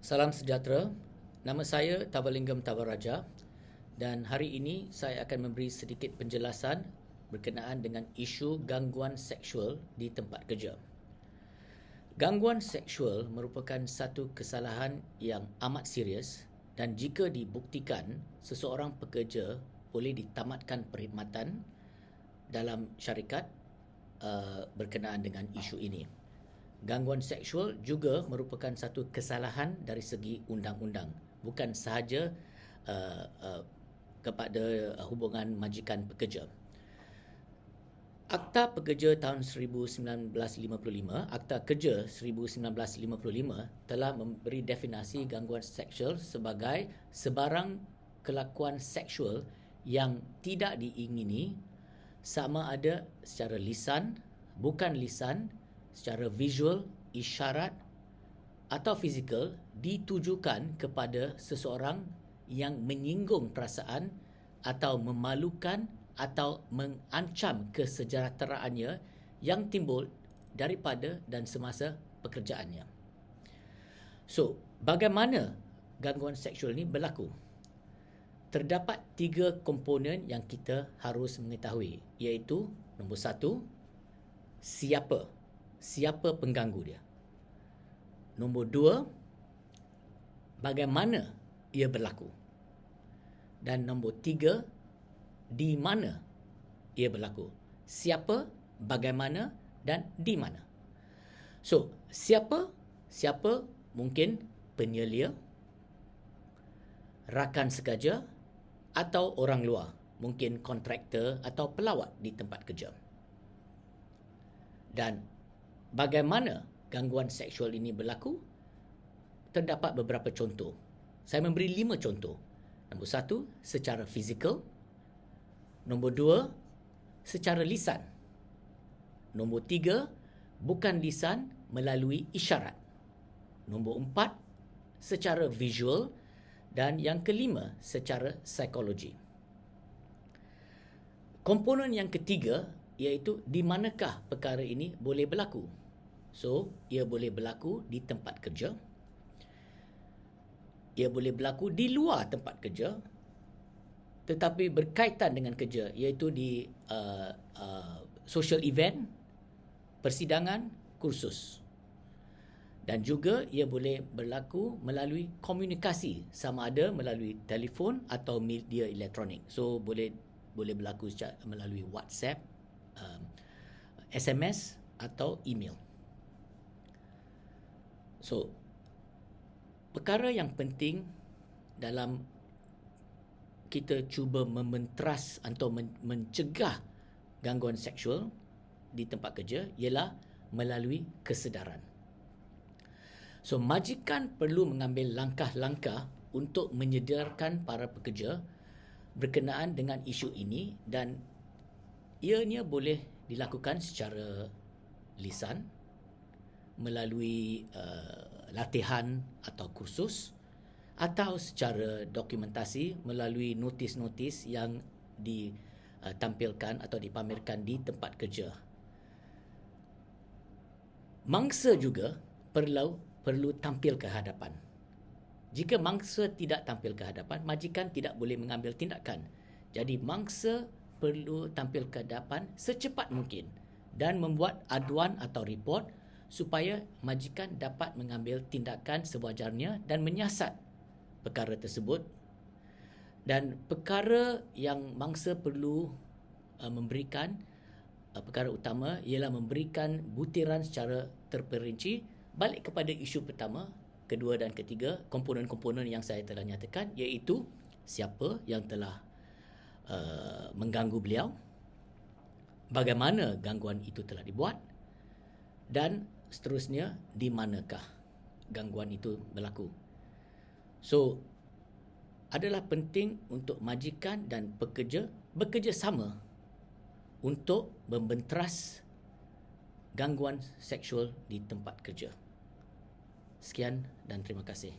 Salam sejahtera, nama saya Tavalinggam Tavaraja dan hari ini saya akan memberi sedikit penjelasan berkenaan dengan isu gangguan seksual di tempat kerja. Gangguan seksual merupakan satu kesalahan yang amat serius dan jika dibuktikan, seseorang pekerja boleh ditamatkan perkhidmatan dalam syarikat berkenaan dengan isu ini. Gangguan seksual juga merupakan satu kesalahan dari segi undang-undang, bukan sahaja kepada hubungan majikan pekerja. Akta Pekerja tahun 1955, Akta Kerja 1955 telah memberi definisi gangguan seksual sebagai sebarang kelakuan seksual yang tidak diingini sama ada secara lisan, bukan lisan, secara visual, isyarat atau fizikal ditujukan kepada seseorang yang menyinggung perasaan atau memalukan atau mengancam kesejahteraannya yang timbul daripada dan semasa pekerjaannya. So, bagaimana gangguan seksual ini berlaku? Terdapat 3 komponen yang kita harus mengetahui, iaitu nombor 1, siapa pengganggu dia. Nombor 2, bagaimana ia berlaku. Dan nombor 3, di mana ia berlaku. Siapa, bagaimana dan di mana. So, siapa mungkin penyelia, rakan sekerja atau orang luar, mungkin kontraktor atau pelawat di tempat kerja. Dan bagaimana gangguan seksual ini berlaku? Terdapat beberapa contoh. Saya memberi 5 contoh. Nombor 1, secara fizikal. Nombor 2, secara lisan. Nombor 3, bukan lisan melalui isyarat. Nombor 4, secara visual. Dan yang kelima, secara psikologi. Komponen yang ketiga iaitu di manakah perkara ini boleh berlaku. So, ia boleh berlaku di tempat kerja. Ia boleh berlaku di luar tempat kerja tetapi berkaitan dengan kerja, iaitu di social event, persidangan, kursus. Dan juga ia boleh berlaku melalui komunikasi, sama ada melalui telefon atau media elektronik. So, boleh berlaku melalui WhatsApp, SMS atau email. So, perkara yang penting dalam kita cuba mementeras atau mencegah gangguan seksual di tempat kerja ialah melalui kesedaran. So, majikan perlu mengambil langkah-langkah untuk menyedarkan para pekerja berkenaan dengan isu ini dan ianya boleh dilakukan secara lisan, melalui latihan atau kursus atau secara dokumentasi melalui notis-notis yang ditampilkan atau dipamerkan di tempat kerja. Mangsa juga perlu tampil ke hadapan. Jika mangsa tidak tampil ke hadapan, majikan tidak boleh mengambil tindakan. Jadi mangsa perlu tampil ke hadapan secepat mungkin dan membuat aduan atau report supaya majikan dapat mengambil tindakan sewajarnya dan menyiasat perkara tersebut. Dan perkara yang mangsa perlu memberikan, perkara utama ialah memberikan butiran secara terperinci balik kepada isu pertama, kedua dan ketiga, komponen-komponen yang saya telah nyatakan, iaitu siapa yang telah mengganggu beliau, bagaimana gangguan itu telah dibuat, dan seterusnya di manakah gangguan itu berlaku. So, adalah penting untuk majikan dan pekerja bekerjasama untuk membenteras gangguan seksual di tempat kerja. Sekian dan terima kasih.